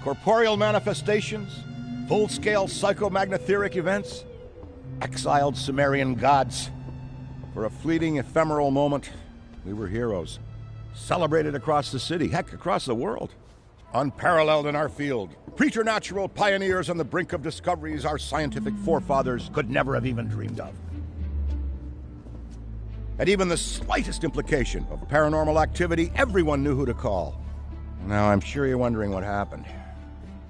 corporeal manifestations, full-scale psychomagnetheric events, exiled Sumerian gods. For a fleeting, ephemeral moment, we were heroes, celebrated across the city, heck, across the world. Unparalleled in our field, preternatural pioneers on the brink of discoveries our scientific forefathers could never have even dreamed of. At even the slightest implication of paranormal activity, everyone knew who to call. Now, I'm sure you're wondering what happened.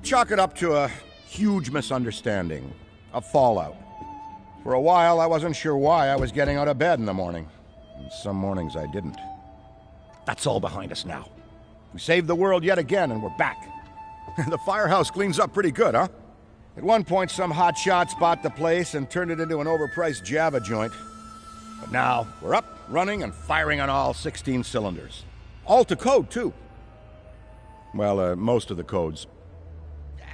Chalk it up to a huge misunderstanding, a fallout. For a while, I wasn't sure why I was getting out of bed in the morning. And some mornings I didn't. That's all behind us now. We saved the world yet again, and we're back. The firehouse cleans up pretty good, huh? At one point, some hotshots bought the place and turned it into an overpriced Java joint. But now, we're up, running, and firing on all 16 cylinders. All to code, too. Well, most of the codes.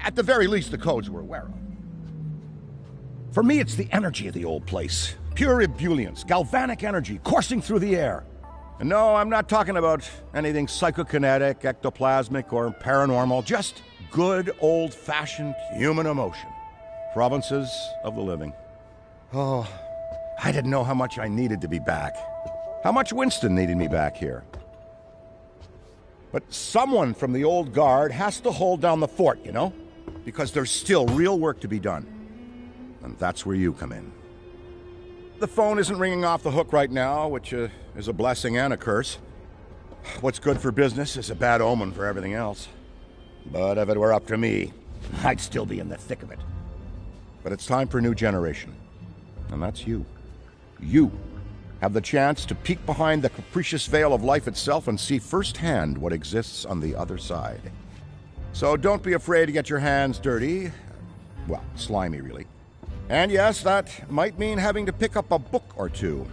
At the very least, the codes we're aware of. For me, it's the energy of the old place. Pure ebullience, galvanic energy coursing through the air. And no, I'm not talking about anything psychokinetic, ectoplasmic, or paranormal. Just good, old-fashioned human emotion. Provinces of the living. Oh, I didn't know how much I needed to be back. How much Winston needed me back here. But someone from the old guard has to hold down the fort, you know? Because there's still real work to be done. And that's where you come in. The phone isn't ringing off the hook right now, which is a blessing and a curse. What's good for business is a bad omen for everything else. But if it were up to me, I'd still be in the thick of it. But it's time for a new generation. And that's you. You have the chance to peek behind the capricious veil of life itself and see firsthand what exists on the other side. So don't be afraid to get your hands dirty. Well, slimy, really. And yes, that might mean having to pick up a book or two.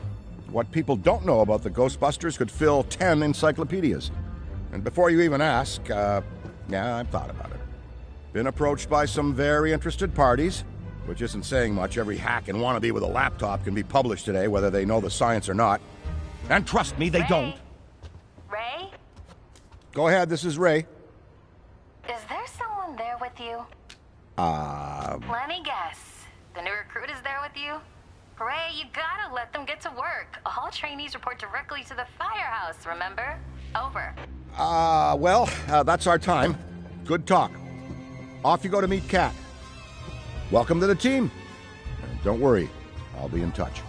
What people don't know about the Ghostbusters could fill 10 encyclopedias. And before you even ask, yeah, I've thought about it. Been approached by some very interested parties, which isn't saying much. Every hack and wannabe with a laptop can be published today, whether they know the science or not. And trust me, they don't. Ray? Go ahead, this is Ray. Is there someone there with you? Let me guess. The new recruit is there with you? Ray, you gotta let them get to work. All trainees report directly to the firehouse, remember? Over. That's our time. Good talk. Off you go to meet Kat. Welcome to the team. And don't worry, I'll be in touch.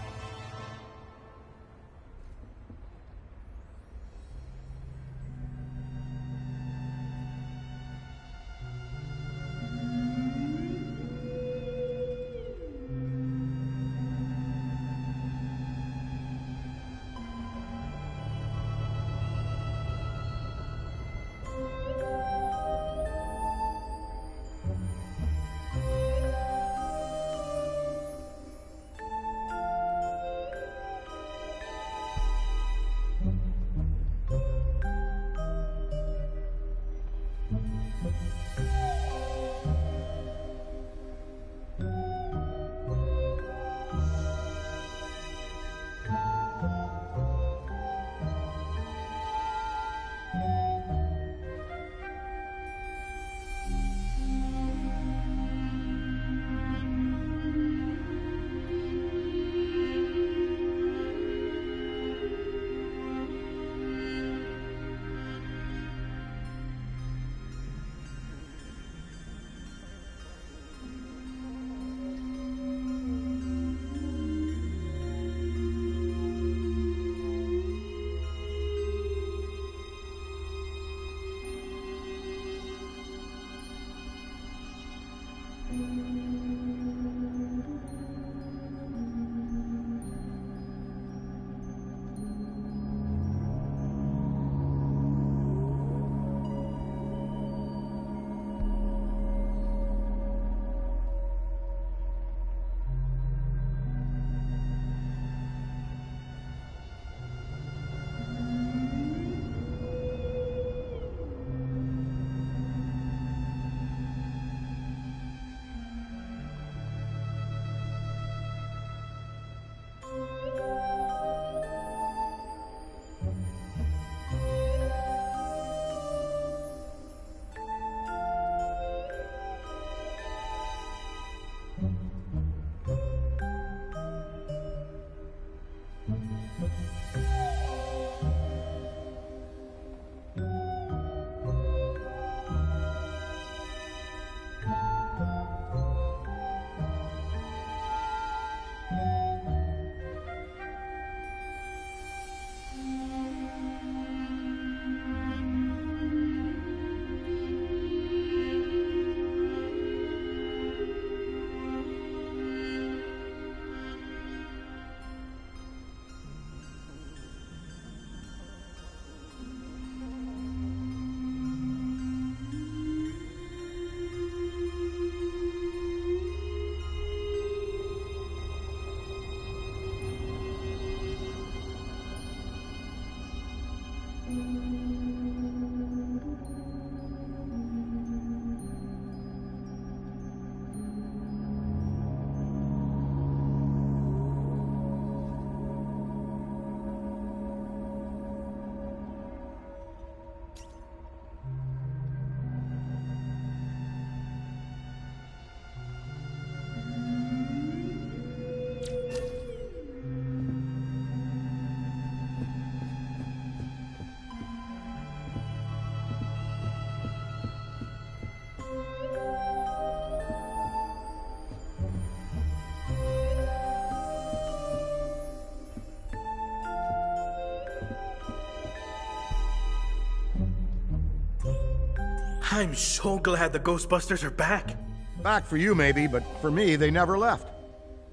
I'm so glad the Ghostbusters are back. Back for you, maybe, but for me, they never left.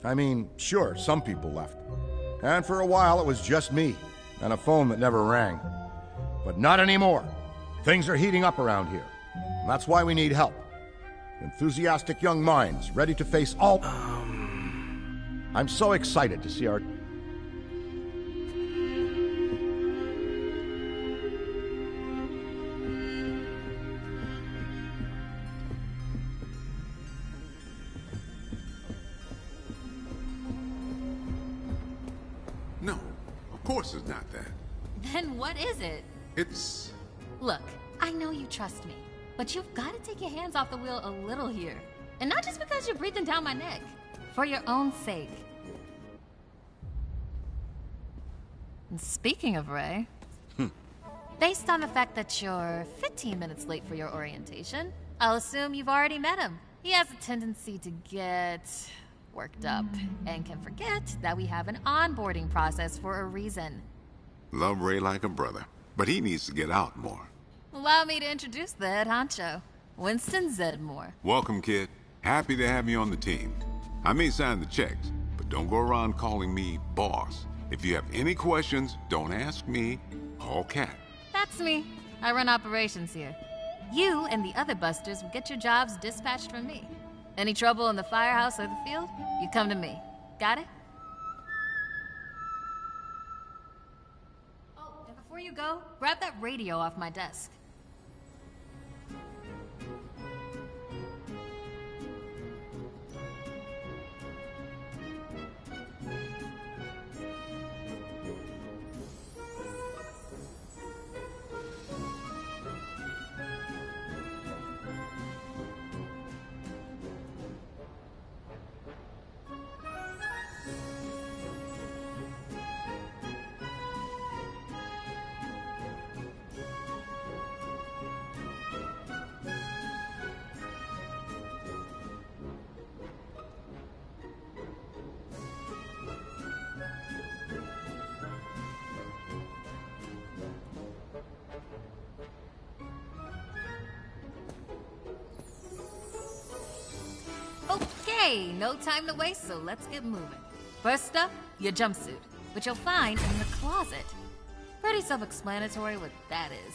I mean, sure, some people left. And for a while, it was just me, and a phone that never rang. But not anymore. Things are heating up around here. And that's why we need help. Enthusiastic young minds, ready to face all... I'm so excited to see our... No, of course it's not that. Then what is it? It's... Look, I know you trust me, but you've got to take your hands off the wheel a little here. And not just because you're breathing down my neck. For your own sake. And speaking of Ray, based on the fact that you're 15 minutes late for your orientation, I'll assume you've already met him. He has a tendency to get worked up and can forget that we have an onboarding process for a reason. Love Ray like a brother, but he needs to get out more. Allow me to introduce the head honcho, Winston Zedmore. Welcome, kid. Happy to have you on the team. I may sign the checks, but don't go around calling me boss. If you have any questions, don't ask me. Call Cat. That's me. I run operations here. You and the other busters will get your jobs dispatched from me. Any trouble in the firehouse or the field, you come to me. Got it? Oh, and before you go, grab that radio off my desk. Okay, no time to waste, so let's get moving. First up, your jumpsuit, which you'll find in the closet. Pretty self-explanatory what that is.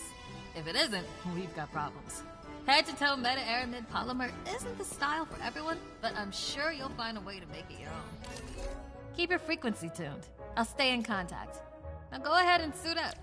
If it isn't, we've got problems. Head-to-toe meta-aramid polymer isn't the style for everyone, but I'm sure you'll find a way to make it your own. Keep your frequency tuned. I'll stay in contact. Now go ahead and suit up.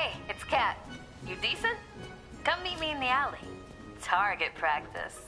Hey, it's Kat. You decent? Come meet me in the alley. Target practice.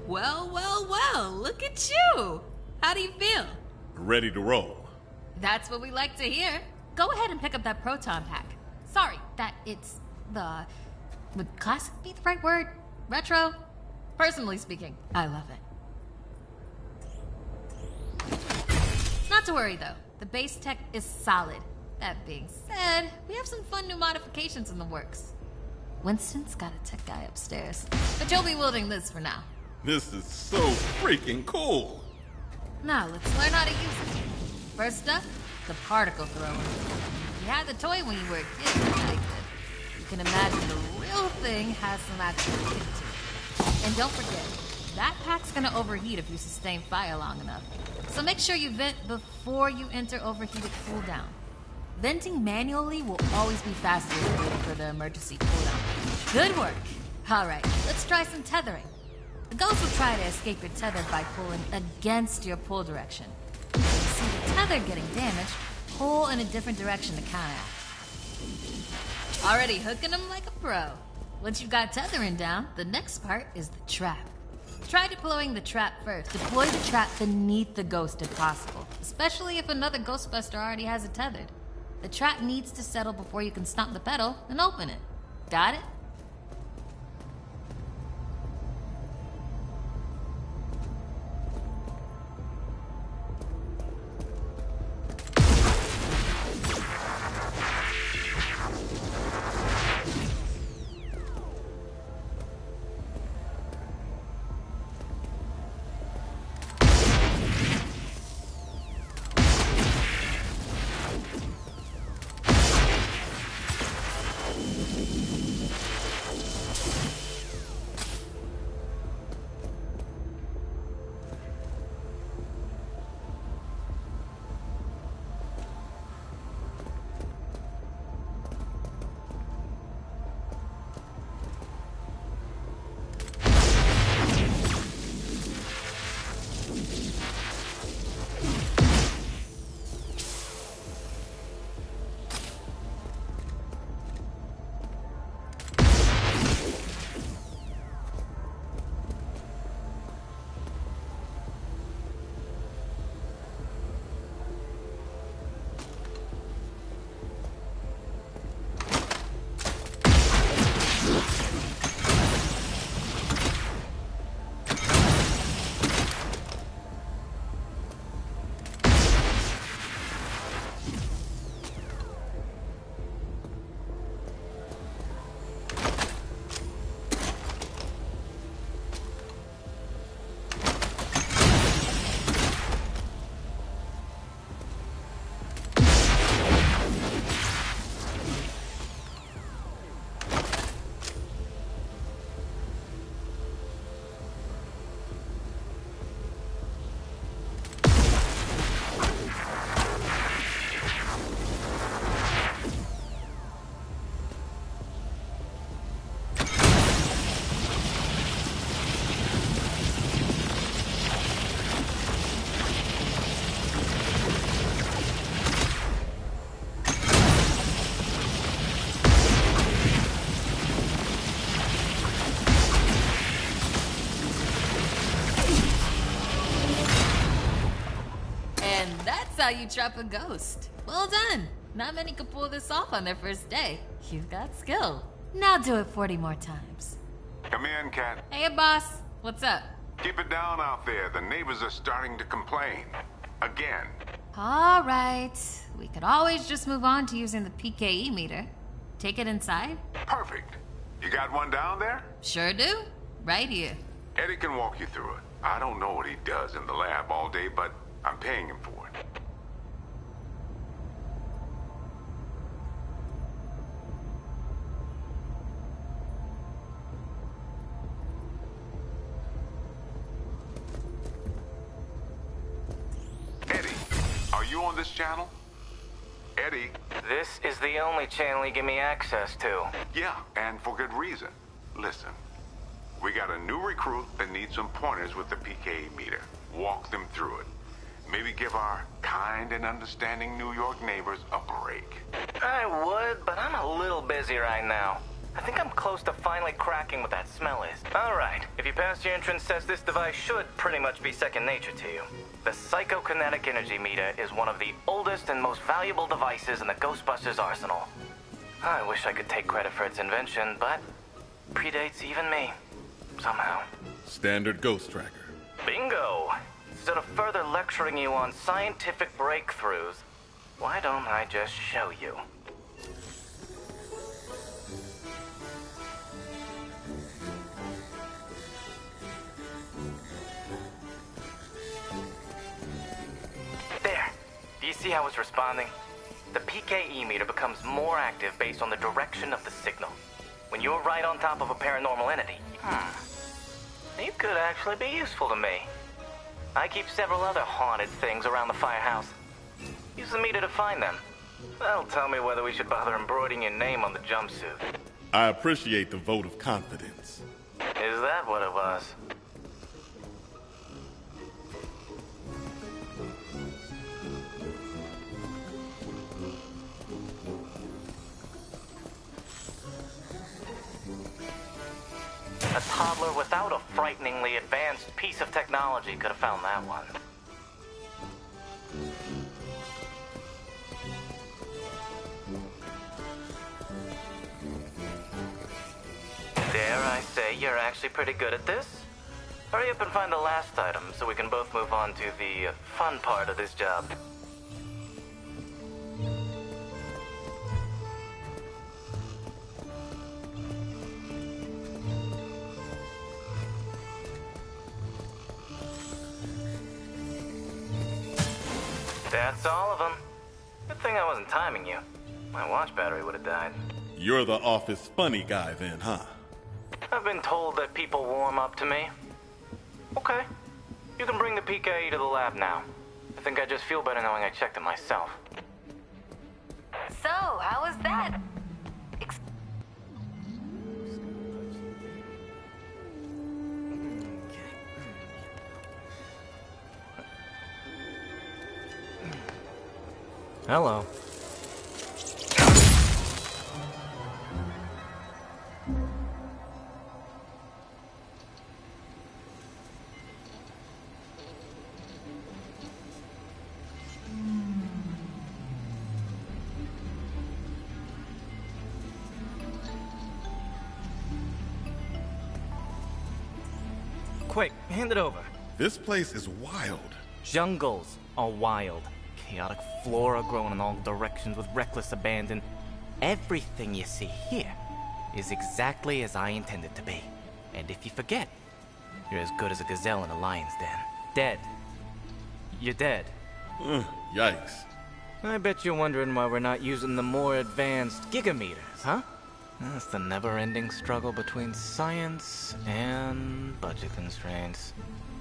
Well, look at you! How do you feel? Ready to roll. That's what we like to hear. Go ahead and pick up that proton pack. Sorry, that it's the... Would classic be the right word? Retro? Personally speaking, I love it. Not to worry though, the base tech is solid. That being said, we have some fun new modifications in the works. Winston's got a tech guy upstairs, but you'll be wielding this for now. This is so freaking cool. Now, let's learn how to use it. First up, the particle thrower. You had the toy when you were a kid, I did. You can imagine the real thing has some actual kick to it. And don't forget, that pack's gonna overheat if you sustain fire long enough. So make sure you vent before you enter overheated cooldown. Venting manually will always be faster than waiting for the emergency cooldown. Good work. Alright, let's try some tethering. The ghost will try to escape your tether by pulling against your pull direction. If you see the tether getting damaged, pull in a different direction to counteract. Already hooking them like a pro. Once you've got tethering down, the next part is the trap. Try deploying the trap first. Deploy the trap beneath the ghost if possible, especially if another Ghostbuster already has it tethered. The trap needs to settle before you can stomp the pedal and open it. Got it? How you trap a ghost. Well done. Not many could pull this off on their first day. You've got skill. Now do it 40 more times. Come in, Cat. Hey, boss. What's up? Keep it down out there. The neighbors are starting to complain. Again. All right. We could always just move on to using the PKE meter. Take it inside? Perfect. You got one down there? Sure do. Right here. Eddie can walk you through it. I don't know what he does in the lab all day, but I'm paying him for it. Eddie, are you on this channel? Eddie? This is the only channel you give me access to. Yeah, and for good reason. Listen, we got a new recruit that needs some pointers with the PKE meter. Walk them through it. Maybe give our kind and understanding New York neighbors a break. I would, but I'm a little busy right now. I think I'm close to finally cracking what that smell is. All right, if you pass your entrance test, this device should pretty much be second nature to you. The psychokinetic energy meter is one of the oldest and most valuable devices in the Ghostbusters arsenal. I wish I could take credit for its invention, but predates even me. Somehow. Standard ghost tracker. Bingo! Instead of further lecturing you on scientific breakthroughs, why don't I just show you? There. Do you see how it's responding? The PKE meter becomes more active based on the direction of the signal. When you're right on top of a paranormal entity, it could actually be useful to me. I keep several other haunted things around the firehouse. Use the meter to find them. That'll tell me whether we should bother embroidering your name on the jumpsuit. I appreciate the vote of confidence. Is that what it was? A toddler without a frighteningly advanced piece of technology could have found that one. Dare I say you're actually pretty good at this? Hurry up and find the last item so we can both move on to the fun part of this job. That's all of them. Good thing I wasn't timing you. My watch battery would have died. You're the office funny guy then, huh? I've been told that people warm up to me. Okay. You can bring the PKE to the lab now. I think I just feel better knowing I checked it myself. So, how was that? Hello. Quick, hand it over. This place is wild. Jungles are wild. Chaotic flora growing in all directions with reckless abandon. Everything you see here is exactly as I intended to be. And if you forget, you're as good as a gazelle in a lion's den. Dead. You're dead. Yikes. I bet you're wondering why we're not using the more advanced gigameters, huh? That's the never-ending struggle between science and budget constraints.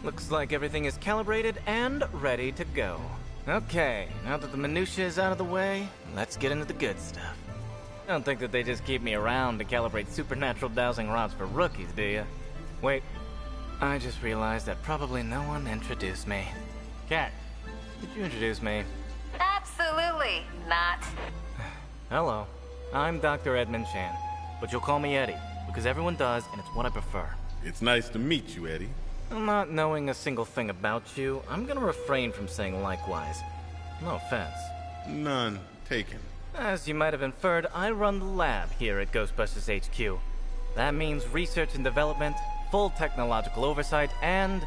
Looks like everything is calibrated and ready to go. Okay, now that the minutia is out of the way, let's get into the good stuff. I don't think that they just keep me around to calibrate supernatural dowsing rods for rookies, do you? Wait, I just realized that probably no one introduced me. Kat, did you introduce me? Absolutely not. Hello, I'm Dr. Edmund Chan, but you'll call me Eddie, because everyone does, and it's what I prefer. It's nice to meet you, Eddie. Not knowing a single thing about you, I'm gonna refrain from saying likewise. No offense. None taken. As you might have inferred, I run the lab here at Ghostbusters HQ. That means research and development, full technological oversight, and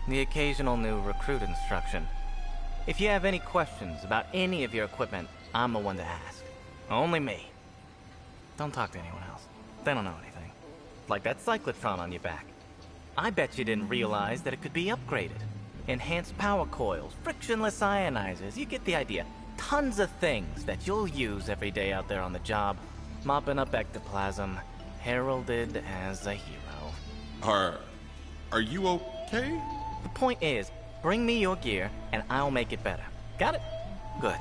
the occasional new recruit instruction. If you have any questions about any of your equipment, I'm the one to ask. Only me. Don't talk to anyone else. They don't know anything. Like that cyclotron on your back. I bet you didn't realize that it could be upgraded. Enhanced power coils, frictionless ionizers, you get the idea. Tons of things that you'll use every day out there on the job. Mopping up ectoplasm, heralded as a hero. Are you okay? The point is, bring me your gear and I'll make it better. Got it? Good.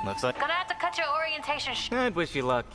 Looks like Gonna have to cut your orientation I'd wish you luck.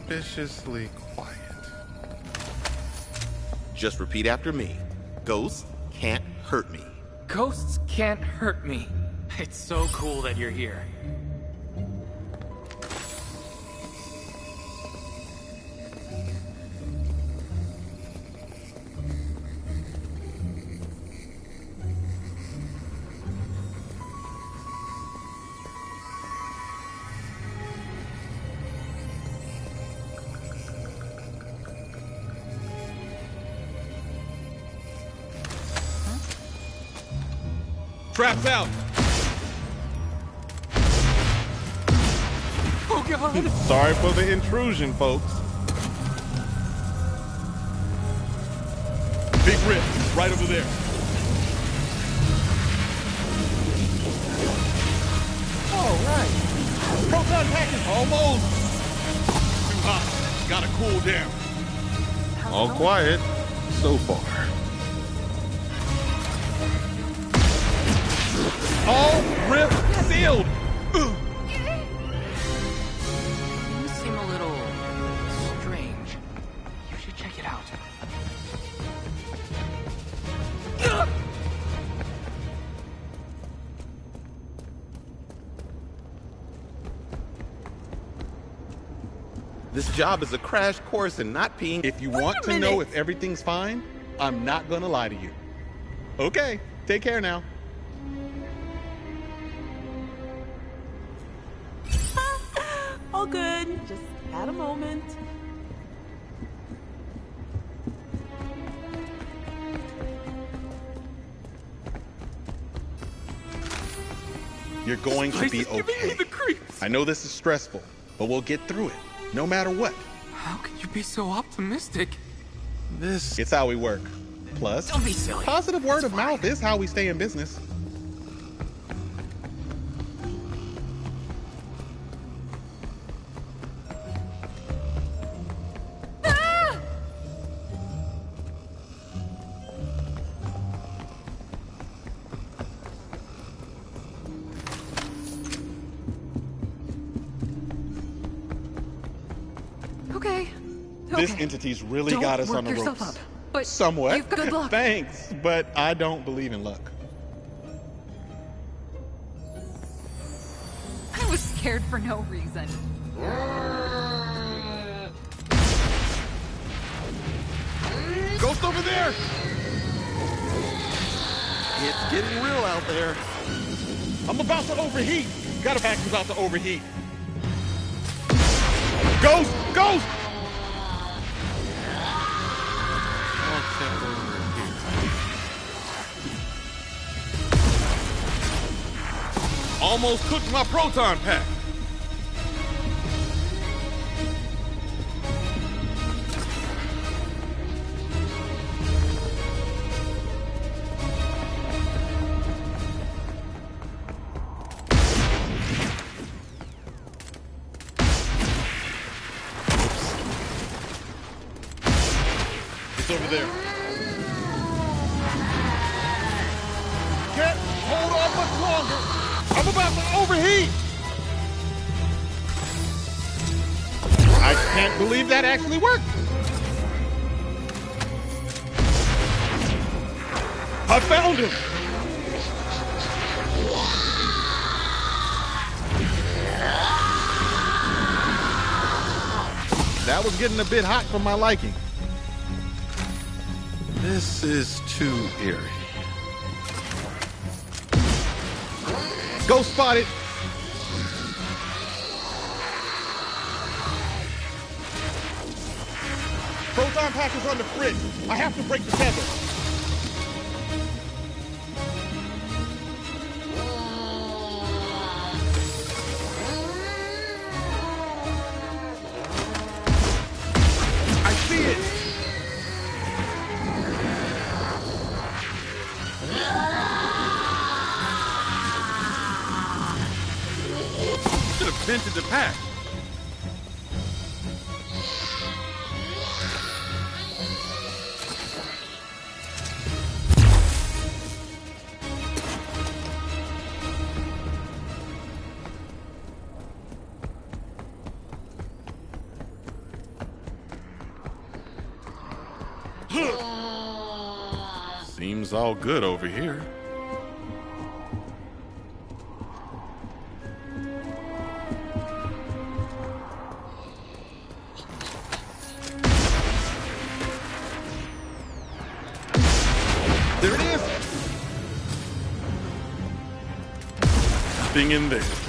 Suspiciously quiet. Just repeat after me. Ghosts can't hurt me. Ghosts can't hurt me. It's so cool that you're here. Traps out! Oh god! Sorry for the intrusion, folks. Big rip, right over there. All right. Proton package. Almost! Too hot. Gotta cool down. All quiet so far. All ripped, sealed. You seem a little strange. You should check it out. This job is a crash course in not peeing. If you want to know if everything's fine, I'm not gonna lie to you. Okay, take care now. All good. Just had a moment. You're going to be okay. I know this is stressful, but we'll get through it, no matter what. How could you be so optimistic? It's how we work. Plus, Don't be silly. positive word of mouth is how we stay in business. Okay. This entity's really got us on the ropes. but somewhat. you've got good luck. Thanks, but I don't believe in luck. I was scared for no reason. Ghost over there! It's getting real out there. I'm about to overheat. Gotta pack's about to overheat. Ghost! Ghost! I'll check over here. Almost cooked my proton pack. It's over there. Can't hold on much longer. I'm about to overheat. I can't believe that actually worked. I found him. That was getting a bit hot for my liking. This is too eerie. Ghost spotted. Proton pack is on the fridge. I have to break the tether. I see it. Should have vented the pack. Seems all good over here. There it is. Nothing in there.